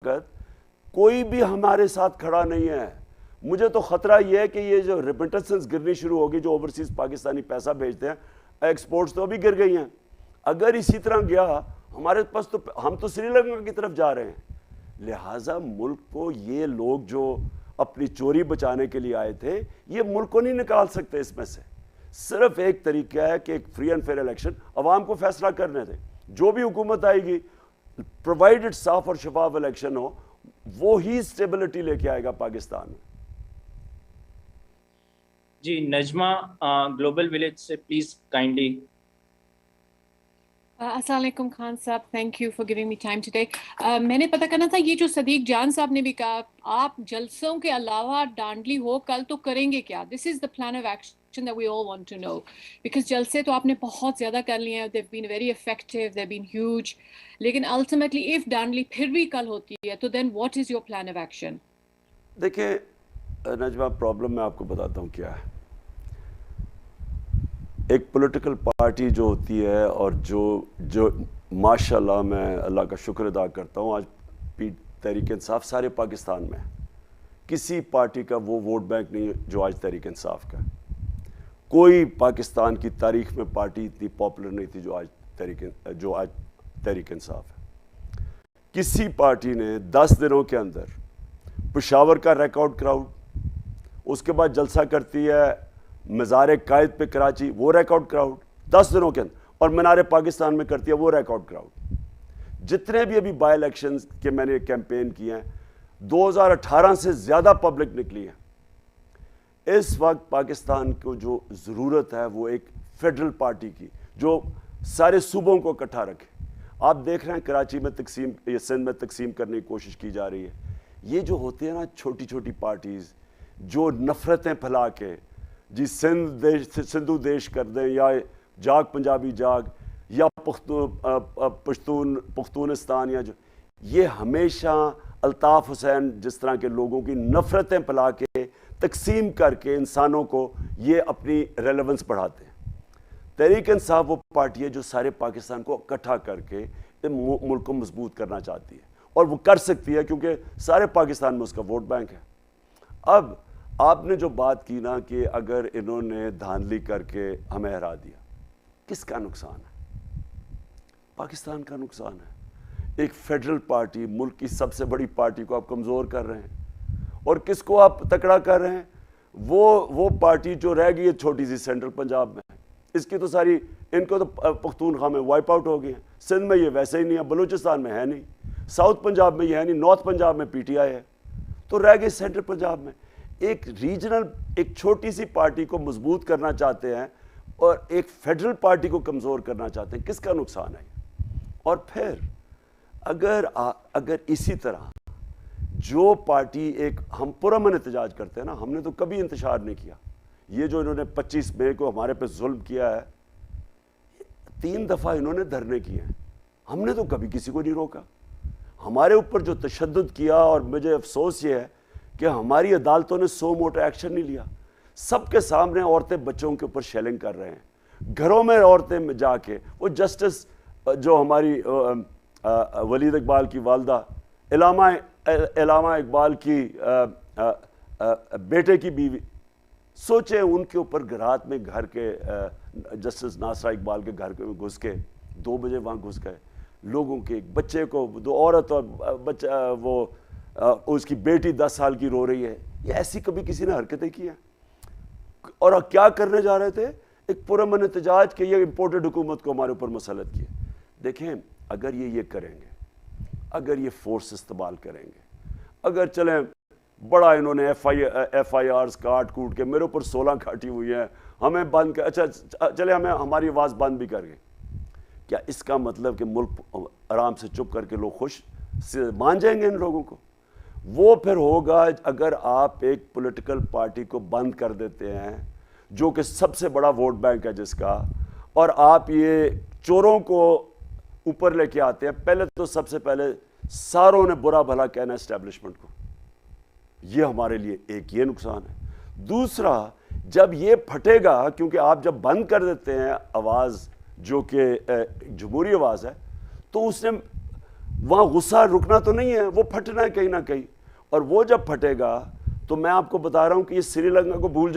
وقت کوئی بھی ہمارے ساتھ کھڑا نہیں ہے. مجھے تو خطرہ یہ ہے کہ یہ جو ریمیٹنسز گرنی شروع ہوگی, جو اوورسیز پاکستانی پیسہ بھیجتے ہیں, ایکسپورٹس تو ابھی گر گئی ہیں. اگر اسی طرح گیا ہمارے پاس تو ہم تو سری لنکا کی طرف جا رہے ہیں. لہٰذا ملک کو یہ لوگ جو اپنی چوری بچانے کے لیے آئے تھے, یہ ملک کو نہیں نکال سکتے اس میں سے. صرف ایک طریقہ ہے کہ ایک فری اینڈ فیئر الیکشن, عوام کو فیصلہ کرنے دیں. جو بھی حکومت آئے گی, پرووائڈڈ صاف اور شفاف الیکشن ہو, وہی اسٹیبلٹی لے کے آئے گا پاکستان میں. جی نجمہ گلوبل ولیج سے پلیز کائنڈلی. السلام علیکم خان صاحب, thank you for giving me time today. میں نے پتہ کرنا تھا, یہ جو صدیق جان صاحب نے بھی کہا, آپ جلسوں کے علاوہ ڈانڈلی ہو کل تو کریں گے کیا؟ This is the plan of action that we all want to know, because جلسے تو آپ نے بہت زیادہ کر لیے ہیں, they have been very effective, they have been huge, لیکن الٹیمیٹلی اف ڈانڈلی پھر بھی کل ہوتی ہے تو then what is your plan of action? دیکھیں نجمہ, پرابلم میں آپ کو بتاتا ہوں کیا ہے. ایک پولیٹیکل پارٹی جو ہوتی ہے, اور جو ماشاءاللہ میں اللہ کا شکر ادا کرتا ہوں, آج تحریک انصاف سارے پاکستان میں, کسی پارٹی کا وہ ووٹ بینک نہیں جو آج تحریک انصاف کا. کوئی پاکستان کی تاریخ میں پارٹی اتنی پاپولر نہیں تھی جو آج تحریک انصاف ہے. کسی پارٹی نے 10 دنوں کے اندر پشاور کا ریکارڈ کراؤڈ, اس کے بعد جلسہ کرتی ہے مزار قائد پہ کراچی, وہ ریکارڈ کراؤڈ 10 دنوں کے اندر, اور مینار پاکستان میں کرتی ہے وہ ریکارڈ کراؤڈ. جتنے بھی ابھی بائی الیکشنز کے میں نے کیمپین کیے ہیں, 2018 سے زیادہ پبلک نکلی ہے. اس وقت پاکستان کو جو ضرورت ہے وہ ایک فیڈرل پارٹی کی, جو سارے صوبوں کو اکٹھا رکھے. آپ دیکھ رہے ہیں کراچی میں تقسیم, یہ سندھ میں تقسیم کرنے کی کوشش کی جا رہی ہے. یہ جو ہوتے ہیں نا چھوٹی چھوٹی پارٹیز جو نفرتیں پھیلا کے, جی سندھو دیش کر دیں, یا جاگ پنجابی جاگ, یا پختونستان, یا جو یہ ہمیشہ الطاف حسین جس طرح کے لوگوں کی نفرتیں پھیلا کے تقسیم کر کے انسانوں کو یہ اپنی ریلیونس بڑھاتے ہیں. تحریک انصاف وہ پارٹی ہے جو سارے پاکستان کو اکٹھا کر کے ملک کو مضبوط کرنا چاہتی ہے, اور وہ کر سکتی ہے کیونکہ سارے پاکستان میں اس کا ووٹ بینک ہے. اب آپ نے جو بات کی نا کہ اگر انہوں نے دھاندلی کر کے ہمیں ہرا دیا, کس کا نقصان ہے؟ پاکستان کا نقصان ہے. ایک فیڈرل پارٹی, ملک کی سب سے بڑی پارٹی کو آپ کمزور کر رہے ہیں, اور کس کو آپ تکڑا کر رہے ہیں؟ وہ پارٹی جو رہ گئی ہے چھوٹی سی سینٹرل پنجاب میں, اس کی تو ساری, ان کو تو پختونخوا میں وائپ آؤٹ ہو گئی ہیں. سندھ میں یہ ویسے ہی نہیں ہے, بلوچستان میں ہے نہیں, ساؤتھ پنجاب میں یہ ہے نہیں, نارتھ پنجاب میں پی ٹی آئی ہے, تو رہ گئی سینٹرل پنجاب میں. ایک ریجنل, ایک چھوٹی سی پارٹی کو مضبوط کرنا چاہتے ہیں اور ایک فیڈرل پارٹی کو کمزور کرنا چاہتے ہیں, کس کا نقصان ہے؟ اور پھر اگر اسی طرح جو پارٹی, ایک ہم پرامن احتجاج کرتے ہیں نا, ہم نے تو کبھی انتشار نہیں کیا. یہ جو انہوں نے 25 مئی کو ہمارے پہ ظلم کیا ہے, 3 دفعہ انہوں نے دھرنے کیے ہیں, ہم نے تو کبھی کسی کو نہیں روکا. ہمارے اوپر جو تشدد کیا, اور مجھے افسوس یہ ہے کہ ہماری عدالتوں نے سو موٹو ایکشن نہیں لیا. سب کے سامنے عورتیں بچوں کے اوپر شیلنگ کر رہے ہیں, گھروں میں عورتیں میں جا کے, وہ جسٹس جو ہماری ولید اقبال کی والدہ, علامہ اقبال کی بیٹے کی بیوی, سوچیں ان کے اوپر گھرات میں, گھر کے جسٹس ناصرہ اقبال کے گھر میں گھس کے 2 بجے وہاں گھس گئے, لوگوں کے ایک بچے کو, 2 عورت اور بچہ, وہ اس کی بیٹی 10 سال کی رو رہی ہے. یہ ایسی کبھی کسی نے حرکتیں کی ہیں؟ اور کیا کرنے جا رہے تھے؟ ایک پرامن احتجاج کے یہ امپورٹڈ حکومت کو ہمارے اوپر مسلط کیے. دیکھیں اگر یہ کریں گے, اگر یہ فورس استعمال کریں گے, اگر چلیں بڑا انہوں نے ایف آئی آرز کاٹ کوٹ کے, میرے اوپر 16 کھاٹی ہوئی ہیں, ہمیں بند کر, اچھا چلے ہمیں ہماری آواز بند بھی کر گئے, کیا اس کا مطلب کہ ملک آرام سے چپ کر کے لوگ خوش سے مان جائیں گے ان لوگوں کو؟ وہ پھر ہوگا اگر آپ ایک پولیٹیکل پارٹی کو بند کر دیتے ہیں جو کہ سب سے بڑا ووٹ بینک ہے جس کا, اور آپ یہ چوروں کو اوپر لے کے آتے ہیں. پہلے تو سب سے پہلے ساروں نے برا بھلا کہنا اسٹیبلشمنٹ کو, یہ ہمارے لیے ایک یہ نقصان ہے. دوسرا, جب یہ پھٹے گا, کیونکہ آپ جب بند کر دیتے ہیں آواز جو کہ جمہوری آواز ہے, تو اس نے وہاں غصہ رکنا تو نہیں ہے, وہ پھٹنا ہے کہیں نہ کہیں, اور وہ جب پھٹے گا تو میں آپ کو بتا رہا ہوں کہ یہ سری لنکا کو بھول